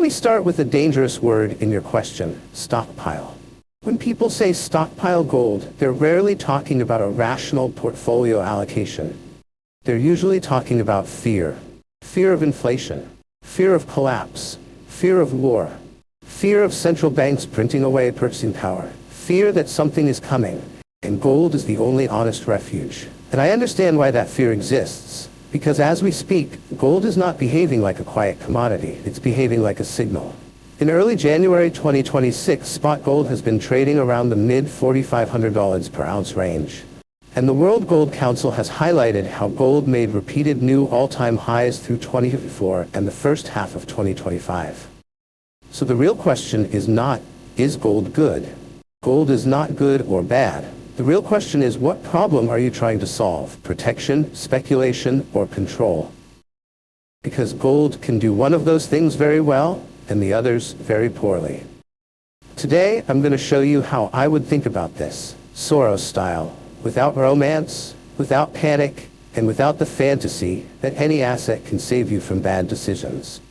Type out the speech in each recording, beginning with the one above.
me start with a dangerous word in your question, stockpile. When people say stockpile gold, they're rarely talking about a rational portfolio allocation. They're usually talking about fear. Fear of inflation, fear of collapse, fear of war, fear of central banks printing away purchasing power, fear that something is coming, and gold is the only honest refuge. And I understand why that fear exists, because as we speak, gold is not behaving like a quiet commodity, it's behaving like a signal. In early January 2026, spot gold has been trading around the mid-$4,500 per ounce range. And the World Gold Council has highlighted how gold made repeated new all-time highs through 2024 and the first half of 2025. So the real question is not, is gold good? Gold is not good or bad. The real question is, what problem are you trying to solve? Protection, speculation, or control? Because gold can do one of those things very well and the others very poorly. Today, I'm going to show you how I would think about this, Soros-style, without romance, without panic, and without the fantasy that any asset can save you from bad decisions.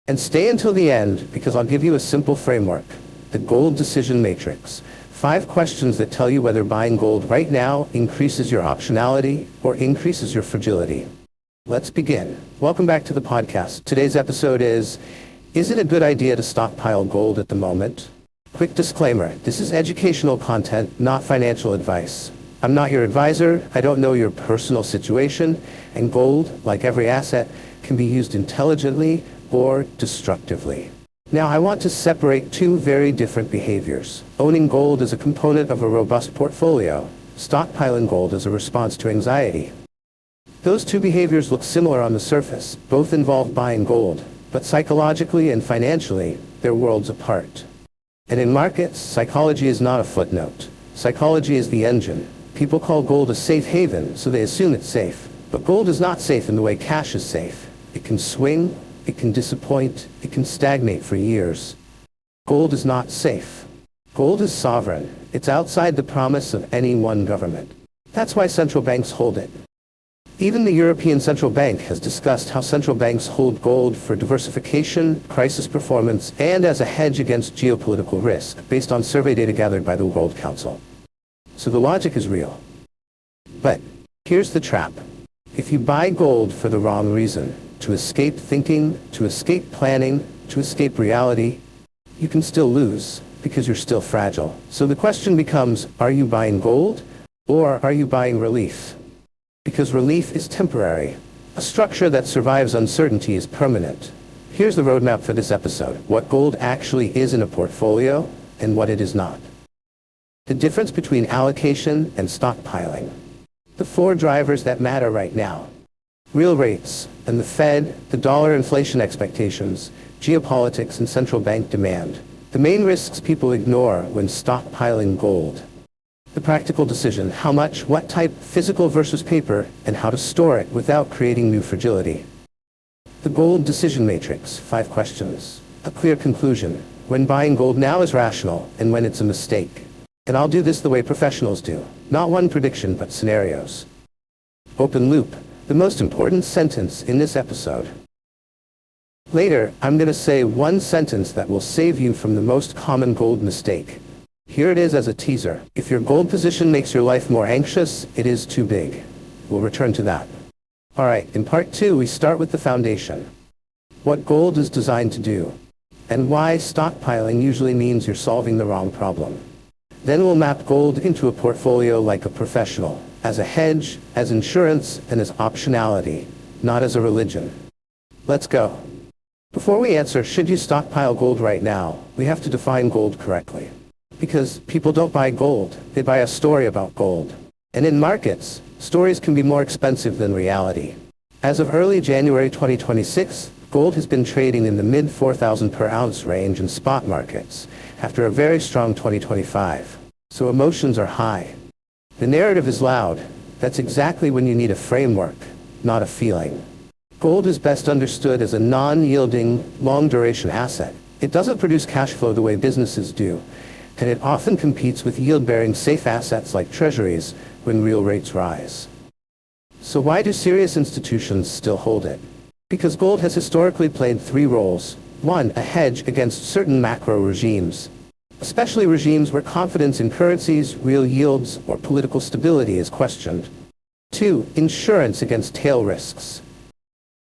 And stay until the end, because I'll give you a simple framework, the gold decision matrix. 5 questions that tell you whether buying gold right now increases your optionality or increases your fragility. Let's begin. Welcome back to the podcast. Today's episode is it a good idea to stockpile gold at the moment? Quick disclaimer, this is educational content, not financial advice. I'm not your advisor, I don't know your personal situation, and gold, like every asset, can be used intelligently or destructively. Now, I want to separate 2 very different behaviors. Owning gold is a component of a robust portfolio. Stockpiling gold is a response to anxiety. Those 2 behaviors look similar on the surface. Both involve buying gold, but psychologically and financially, they're worlds apart. And in markets, psychology is not a footnote. Psychology is the engine. People call gold a safe haven, so they assume it's safe. But gold is not safe in the way cash is safe. It can swing, it can disappoint, it can stagnate for years. Gold is not safe. Gold is sovereign. It's outside the promise of any one government. That's why central banks hold it. Even the European Central Bank has discussed how central banks hold gold for diversification, crisis performance, and as a hedge against geopolitical risk, based on survey data gathered by the World Council. So the logic is real. But here's the trap. If you buy gold for the wrong reason, to escape thinking, to escape planning, to escape reality, you can still lose, because you're still fragile. So the question becomes, are you buying gold, or are you buying relief? Because relief is temporary. A structure that survives uncertainty is permanent. Here's the roadmap for this episode, what gold actually is in a portfolio, and what it is not. The difference between allocation and stockpiling. The 4 drivers that matter right now. Real rates, and the Fed, the dollar inflation expectations, geopolitics, and central bank demand. The main risks people ignore when stockpiling gold. The practical decision, how much, what type, physical versus paper, and how to store it without creating new fragility. The gold decision matrix, 5 questions. A clear conclusion, when buying gold now is rational, and when it's a mistake. And I'll do this the way professionals do, not one prediction but scenarios. Open loop, the most important sentence in this episode. Later, I'm going to say one sentence that will save you from the most common gold mistake. Here it is as a teaser. If your gold position makes your life more anxious, it is too big. We'll return to that. Alright, in part 2 we start with the foundation. What gold is designed to do, and why stockpiling usually means you're solving the wrong problem. Then we'll map gold into a portfolio like a professional, as a hedge, as insurance, and as optionality, not as a religion. Let's go. Before we answer, should you stockpile gold right now, we have to define gold correctly. Because people don't buy gold, they buy a story about gold. And in markets, stories can be more expensive than reality. As of early January 2026, gold has been trading in the mid-$4,000 per ounce range in spot markets, after a very strong 2025. So emotions are high. The narrative is loud. That's exactly when you need a framework, not a feeling. Gold is best understood as a non-yielding, long-duration asset. It doesn't produce cash flow the way businesses do, and it often competes with yield-bearing safe assets like treasuries when real rates rise. So why do serious institutions still hold it? Because gold has historically played 3 roles: 1. A hedge against certain macro regimes, especially regimes where confidence in currencies, real yields, or political stability is questioned. 2. Insurance against tail risks.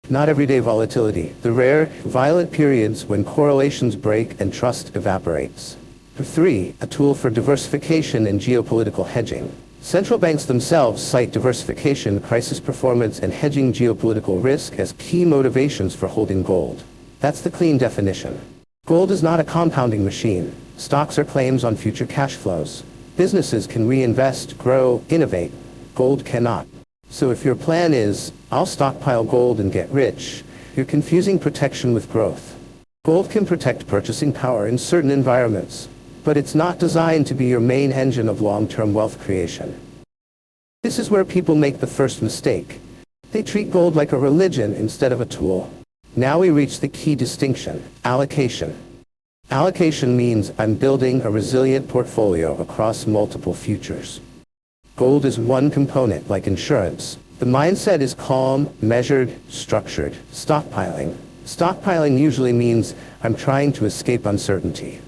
Not everyday volatility, the rare, violent periods when correlations break and trust evaporates. 3. A tool for diversification and geopolitical hedging. Central banks themselves cite diversification, crisis performance, and hedging geopolitical risk as key motivations for holding gold. That's the clean definition. Gold is not a compounding machine. Stocks are claims on future cash flows. Businesses can reinvest, grow, innovate. Gold cannot. So if your plan is, I'll stockpile gold and get rich, you're confusing protection with growth. Gold can protect purchasing power in certain environments, but it's not designed to be your main engine of long-term wealth creation. This is where people make the first mistake. They treat gold like a religion instead of a tool. Now we reach the key distinction: allocation. Allocation means I'm building a resilient portfolio across multiple futures. Gold is one component, like insurance. The mindset is calm, measured, structured. Stockpiling. Stockpiling usually means I'm trying to escape uncertainty.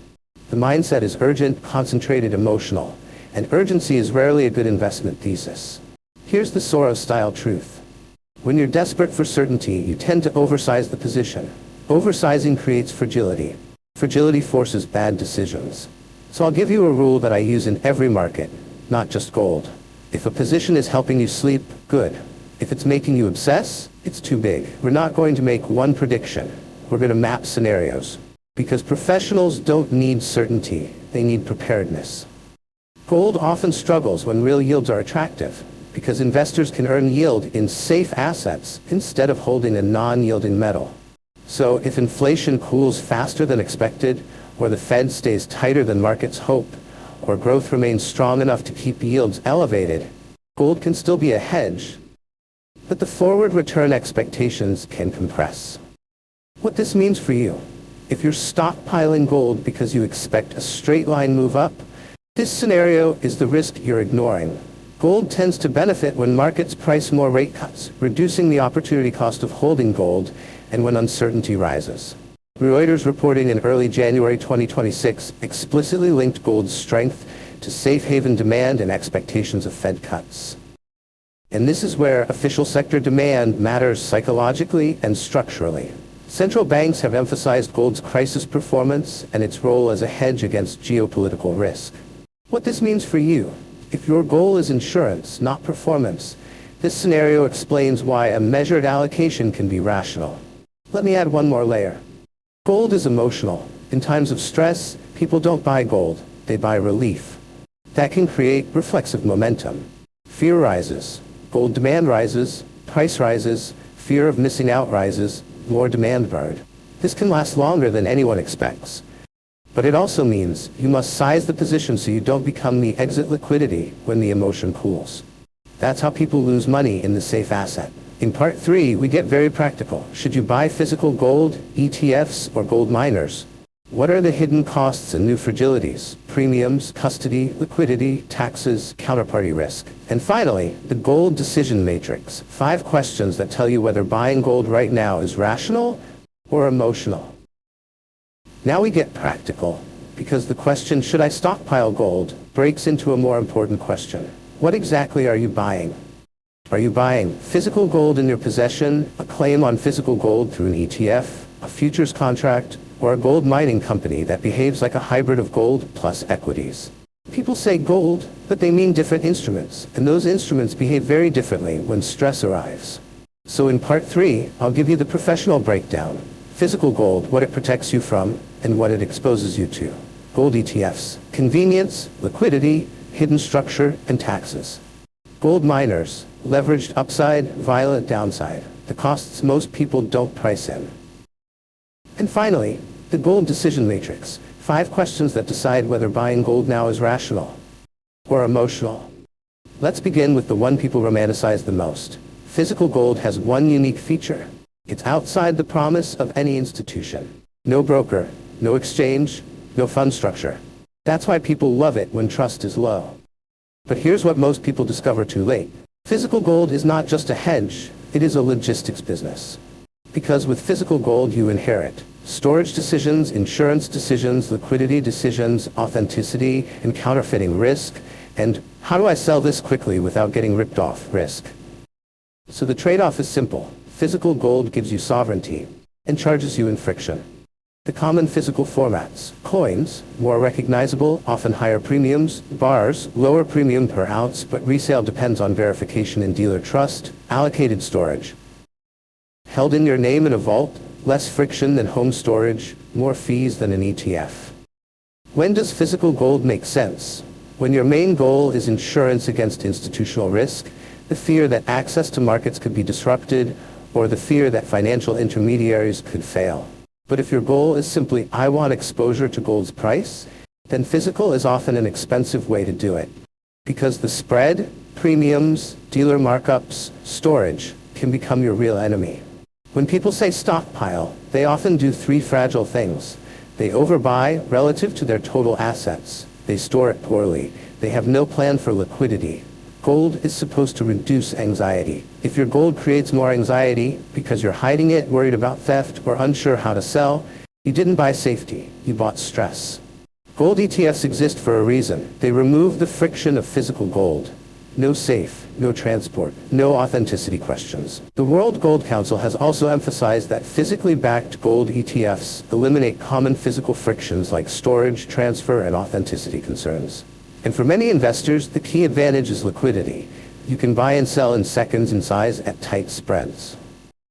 The mindset is urgent, concentrated, emotional, and urgency is rarely a good investment thesis. Here's the Soros-style truth. When you're desperate for certainty, you tend to oversize the position. Oversizing creates fragility. Fragility forces bad decisions. So I'll give you a rule that I use in every market, not just gold. If a position is helping you sleep, good. If it's making you obsess, it's too big. We're not going to make one prediction. We're going to map scenarios. Because professionals don't need certainty, they need preparedness. Gold often struggles when real yields are attractive, because investors can earn yield in safe assets instead of holding a non-yielding metal. So if inflation cools faster than expected, or the Fed stays tighter than markets hope, or growth remains strong enough to keep yields elevated, gold can still be a hedge, but the forward return expectations can compress. What this means for you: if you're stockpiling gold because you expect a straight line move up, this scenario is the risk you're ignoring. Gold tends to benefit when markets price more rate cuts, reducing the opportunity cost of holding gold, and when uncertainty rises. Reuters reporting in early January 2026 explicitly linked gold's strength to safe haven demand and expectations of Fed cuts. And this is where official sector demand matters psychologically and structurally. Central banks have emphasized gold's crisis performance and its role as a hedge against geopolitical risk. What this means for you: if your goal is insurance, not performance, this scenario explains why a measured allocation can be rational. Let me add one more layer. Gold is emotional. In times of stress, people don't buy gold, they buy relief. That can create reflexive momentum. Fear rises, gold demand rises, price rises, fear of missing out rises, more demand burn. This can last longer than anyone expects. But it also means you must size the position so you don't become the exit liquidity when the emotion cools. That's how people lose money in the safe asset. In part 3, we get very practical. Should you buy physical gold, ETFs, or gold miners? What are the hidden costs and new fragilities? Premiums, custody, liquidity, taxes, counterparty risk. And finally, the gold decision matrix. 5 questions that tell you whether buying gold right now is rational or emotional. Now we get practical, because the question, should I stockpile gold, breaks into a more important question. What exactly are you buying? Are you buying physical gold in your possession, a claim on physical gold through an ETF, a futures contract, or a gold mining company that behaves like a hybrid of gold plus equities? People say gold, but they mean different instruments, and those instruments behave very differently when stress arrives. So in part 3, I'll give you the professional breakdown. Physical gold, what it protects you from, and what it exposes you to. Gold ETFs, convenience, liquidity, hidden structure, and taxes. Gold miners, leveraged upside, violent downside, the costs most people don't price in. And finally, the gold decision matrix, 5 questions that decide whether buying gold now is rational or emotional. Let's begin with the one people romanticize the most. Physical gold has one unique feature. It's outside the promise of any institution. No broker, no exchange, no fund structure. That's why people love it when trust is low. But here's what most people discover too late. Physical gold is not just a hedge, it is a logistics business. Because with physical gold you inherit storage decisions, insurance decisions, liquidity decisions, authenticity and counterfeiting risk, and how do I sell this quickly without getting ripped off risk. So the trade-off is simple. Physical gold gives you sovereignty and charges you in friction. The common physical formats: coins, more recognizable, often higher premiums; bars, lower premium per ounce, but resale depends on verification and dealer trust; allocated storage, held in your name in a vault, less friction than home storage, more fees than an ETF. When does physical gold make sense? When your main goal is insurance against institutional risk, the fear that access to markets could be disrupted, or the fear that financial intermediaries could fail. But if your goal is simply, I want exposure to gold's price, then physical is often an expensive way to do it. Because the spread, premiums, dealer markups, storage can become your real enemy. When people say stockpile, they often do three fragile things. They overbuy relative to their total assets. They store it poorly. They have no plan for liquidity. Gold is supposed to reduce anxiety. If your gold creates more anxiety because you're hiding it, worried about theft, or unsure how to sell, you didn't buy safety, you bought stress. Gold ETFs exist for a reason. They remove the friction of physical gold. No safe, no transport, no authenticity questions. The World Gold Council has also emphasized that physically backed gold ETFs eliminate common physical frictions like storage, transfer, and authenticity concerns. And for many investors, the key advantage is liquidity. You can buy and sell in seconds in size at tight spreads.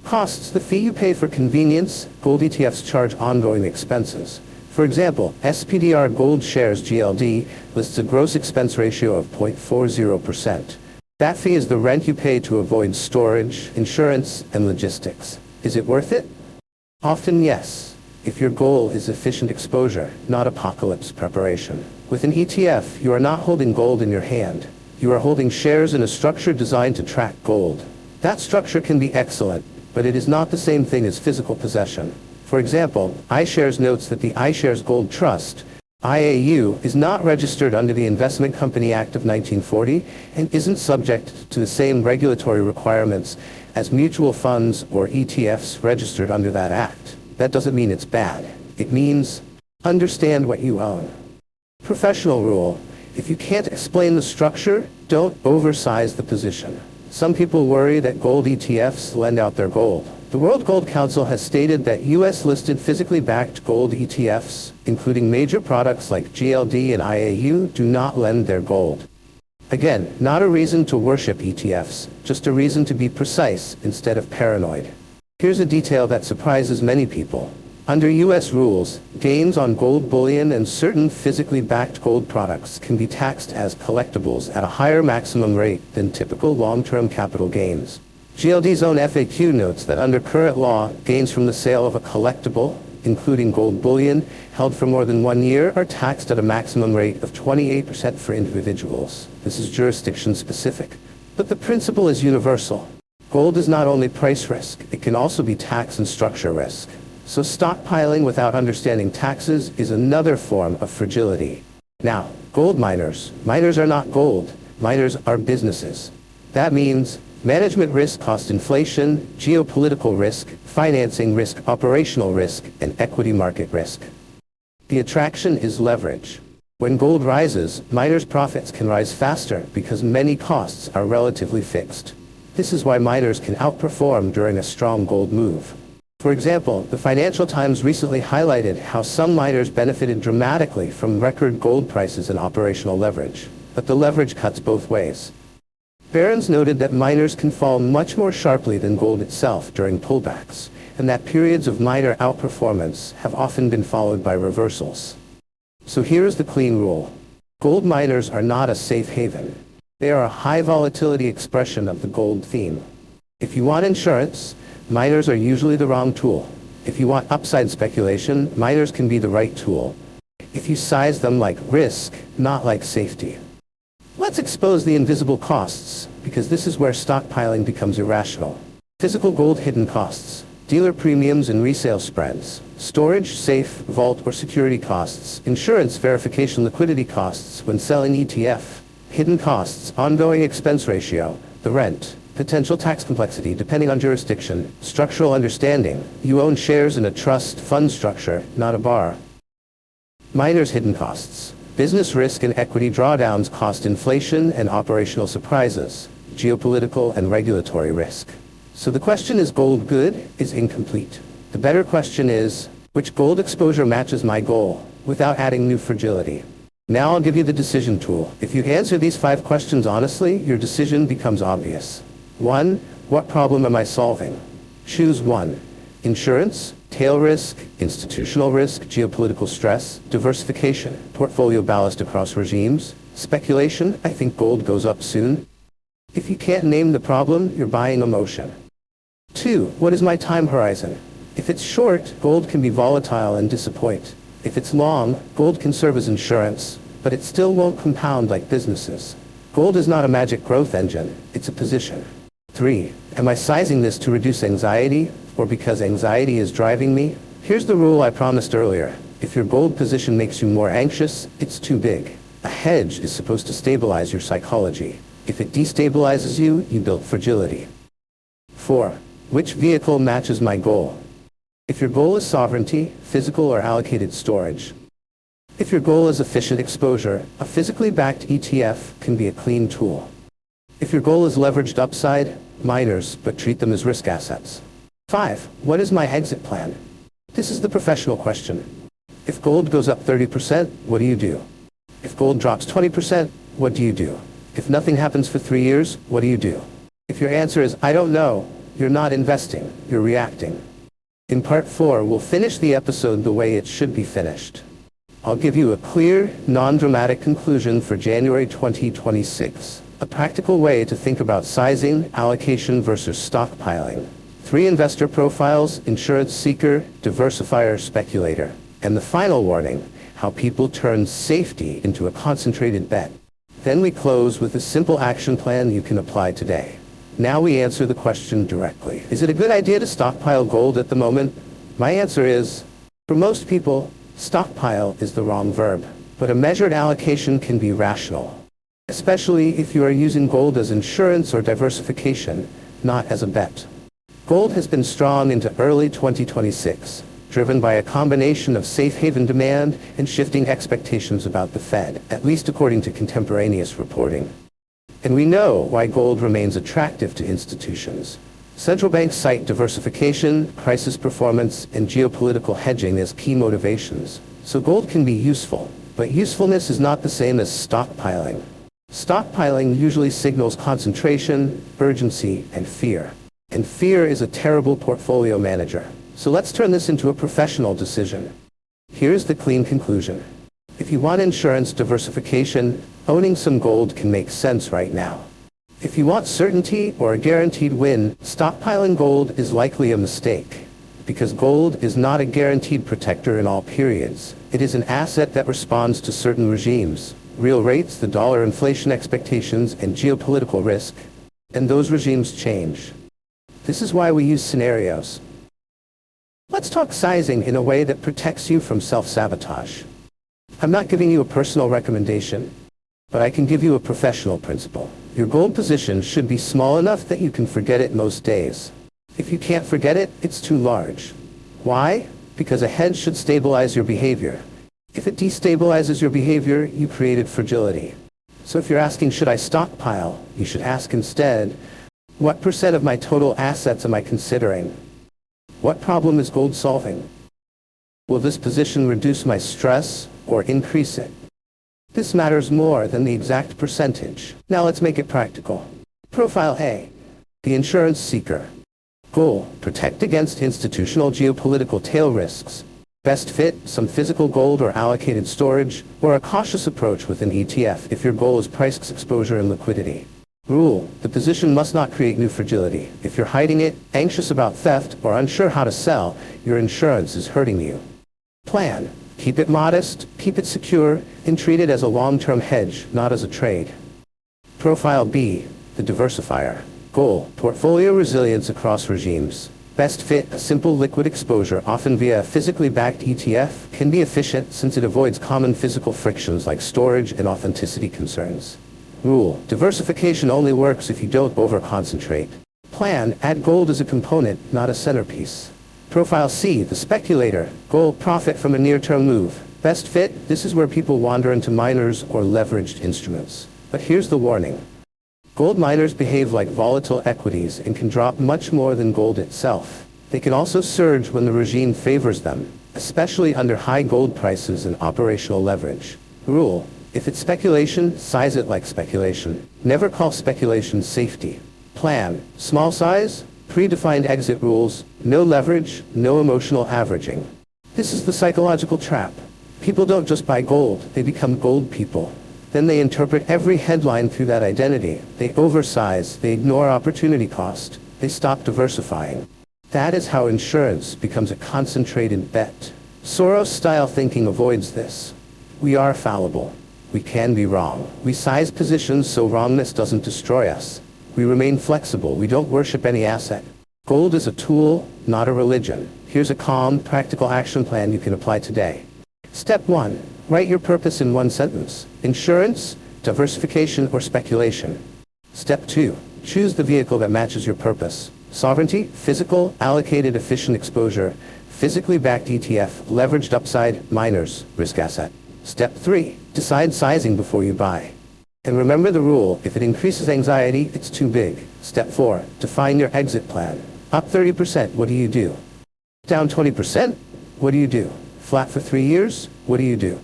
Costs: the fee you pay for convenience. Gold ETFs charge ongoing expenses. For example, SPDR Gold Shares GLD lists a gross expense ratio of 0.40%. That fee is the rent you pay to avoid storage, insurance, and logistics. Is it worth it? Often yes, if your goal is efficient exposure, not apocalypse preparation. With an ETF, you are not holding gold in your hand. You are holding shares in a structure designed to track gold. That structure can be excellent, but it is not the same thing as physical possession. For example, iShares notes that the iShares Gold Trust, IAU, is not registered under the Investment Company Act of 1940 and isn't subject to the same regulatory requirements as mutual funds or ETFs registered under that act. That doesn't mean it's bad. It means understand what you own. Professional rule: if you can't explain the structure, don't oversize the position. Some people worry that gold ETFs lend out their gold. The World Gold Council has stated that US-listed physically backed gold ETFs, including major products like GLD and IAU, do not lend their gold. Again, not a reason to worship ETFs, just a reason to be precise instead of paranoid. Here's a detail that surprises many people. Under US rules, gains on gold bullion and certain physically backed gold products can be taxed as collectibles at a higher maximum rate than typical long-term capital gains. GLD's own FAQ notes that under current law, gains from the sale of a collectible, including gold bullion, held for more than 1 year are taxed at a maximum rate of 28% for individuals. This is jurisdiction specific. But the principle is universal. Gold is not only price risk, it can also be tax and structure risk. So stockpiling without understanding taxes is another form of fragility. Now, gold miners. Miners are not gold. Miners are businesses. That means management risk, cost inflation, geopolitical risk, financing risk, operational risk, and equity market risk. The attraction is leverage. When gold rises, miners' profits can rise faster because many costs are relatively fixed. This is why miners can outperform during a strong gold move. For example, the Financial Times recently highlighted how some miners benefited dramatically from record gold prices and operational leverage. But the leverage cuts both ways. Barron's noted that miners can fall much more sharply than gold itself during pullbacks, and that periods of miner outperformance have often been followed by reversals. So here's the clean rule. Gold miners are not a safe haven. They are a high volatility expression of the gold theme. If you want insurance, miners are usually the wrong tool. If you want upside speculation, miners can be the right tool. If you size them like risk, not like safety. Let's expose the invisible costs, because this is where stockpiling becomes irrational. Physical gold hidden costs, dealer premiums and resale spreads, storage, safe, vault or security costs, insurance, verification, liquidity costs when selling ETF, hidden costs, ongoing expense ratio, the rent, potential tax complexity depending on jurisdiction, structural understanding. You own shares in a trust fund structure, not a bar. Miners' hidden costs. Business risk and equity drawdowns cost inflation and operational surprises, geopolitical and regulatory risk. So the question, is gold good, is incomplete. The better question is, which gold exposure matches my goal without adding new fragility? Now I'll give you the decision tool. If you answer these 5 questions honestly, your decision becomes obvious. 1. What problem am I solving? Choose 1. Insurance, tail risk, institutional risk, geopolitical stress, diversification, portfolio ballast across regimes, speculation, I think gold goes up soon. If you can't name the problem, you're buying emotion. 2. What is my time horizon? If it's short, gold can be volatile and disappoint. If it's long, gold can serve as insurance, but it still won't compound like businesses. Gold is not a magic growth engine, it's a position. 3. Am I sizing this to reduce anxiety, or because anxiety is driving me? Here's the rule I promised earlier. If your gold position makes you more anxious, it's too big. A hedge is supposed to stabilize your psychology. If it destabilizes you, you build fragility. 4. Which vehicle matches my goal? If your goal is sovereignty, physical or allocated storage. If your goal is efficient exposure, a physically backed ETF can be a clean tool. If your goal is leveraged upside, miners, but treat them as risk assets. 5. What is my exit plan? This is the professional question. If gold goes up 30%, what do you do? If gold drops 20%, what do you do? If nothing happens for 3 years, what do you do? If your answer is, I don't know, you're not investing, you're reacting. In part 4, we'll finish the episode the way it should be finished. I'll give you a clear, non-dramatic conclusion for January 2026. A practical way to think about sizing, allocation versus stockpiling. 3 investor profiles: insurance seeker, diversifier, speculator. And the final warning, how people turn safety into a concentrated bet. Then we close with a simple action plan you can apply today. Now we answer the question directly. Is it a good idea to stockpile gold at the moment? My answer is, for most people, stockpile is the wrong verb. But a measured allocation can be rational, especially if you are using gold as insurance or diversification, not as a bet. Gold has been strong into early 2026, driven by a combination of safe haven demand and shifting expectations about the Fed, at least according to contemporaneous reporting. And we know why gold remains attractive to institutions. Central banks cite diversification, crisis performance, and geopolitical hedging as key motivations. So gold can be useful, but usefulness is not the same as stockpiling. Stockpiling usually signals concentration, urgency, and fear. And fear is a terrible portfolio manager. So let's turn this into a professional decision. Here's the clean conclusion. If you want insurance diversification, owning some gold can make sense right now. If you want certainty or a guaranteed win, stockpiling gold is likely a mistake, because gold is not a guaranteed protector in all periods. It is an asset that responds to certain regimes, real rates, the dollar, inflation expectations, and geopolitical risk, and those regimes change. This is why we use scenarios. Let's talk sizing in a way that protects you from self-sabotage. I'm not giving you a personal recommendation, but I can give you a professional principle. Your gold position should be small enough that you can forget it most days. If you can't forget it, it's too large. Why? Because a hedge should stabilize your behavior. If it destabilizes your behavior, you created fragility. So if you're asking, should I stockpile? You should ask instead, what % of my total assets am I considering? What problem is gold solving? Will this position reduce my stress or increase it? This matters more than the exact percentage. Now let's make it practical. Profile A, the insurance seeker. Goal, protect against institutional geopolitical tail risks. Best fit, some physical gold or allocated storage, or a cautious approach with an ETF if your goal is price exposure and liquidity. Rule, the position must not create new fragility. If you're hiding it, anxious about theft, or unsure how to sell, your insurance is hurting you. Plan, keep it modest, keep it secure, and treat it as a long-term hedge, not as a trade. Profile B, the diversifier. Goal, portfolio resilience across regimes. Best fit, a simple liquid exposure, often via a physically backed ETF, can be efficient since it avoids common physical frictions like storage and authenticity concerns. Rule: diversification only works if you don't overconcentrate. Plan: add gold as a component, not a centerpiece. Profile C: the speculator. Gold: profit from a near-term move. Best fit: this is where people wander into miners or leveraged instruments. But here's the warning. Gold miners behave like volatile equities and can drop much more than gold itself. They can also surge when the regime favors them, especially under high gold prices and operational leverage. Rule: if it's speculation, size it like speculation. Never call speculation safety. Plan: small size, predefined exit rules, no leverage, no emotional averaging. This is the psychological trap. People don't just buy gold, they become gold people. Then they interpret every headline through that identity. They oversize, they ignore opportunity cost, they stop diversifying. That is how insurance becomes a concentrated bet. Soros-style thinking avoids this. We are fallible. We can be wrong. We size positions so wrongness doesn't destroy us. We remain flexible. We don't worship any asset. Gold is a tool, not a religion. Here's a calm, practical action plan you can apply today. Step 1. Write your purpose in one sentence. Insurance, diversification, or speculation. Step 2. Choose the vehicle that matches your purpose. Sovereignty, physical, allocated, efficient exposure, physically backed ETF, leveraged upside, miners, risk asset. Step 3. Decide sizing before you buy. And remember the rule: if it increases anxiety, it's too big. Step 4. Define your exit plan. Up 30%, what do you do? Down 20%, what do you do? Flat for 3 years, what do you do?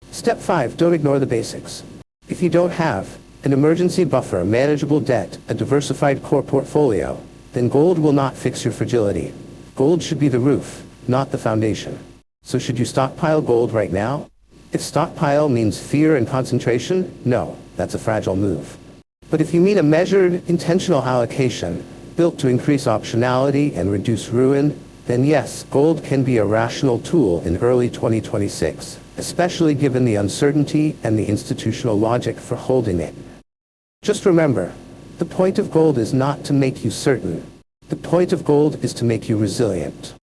Step 5. Don't ignore the basics. If you don't have an emergency buffer, manageable debt, a diversified core portfolio, then gold will not fix your fragility. Gold should be the roof, not the foundation. So should you stockpile gold right now? If stockpile means fear and concentration, no, that's a fragile move. But if you mean a measured, intentional allocation, built to increase optionality and reduce ruin, then yes, gold can be a rational tool in early 2026, especially given the uncertainty and the institutional logic for holding it. Just remember, the point of gold is not to make you certain. The point of gold is to make you resilient.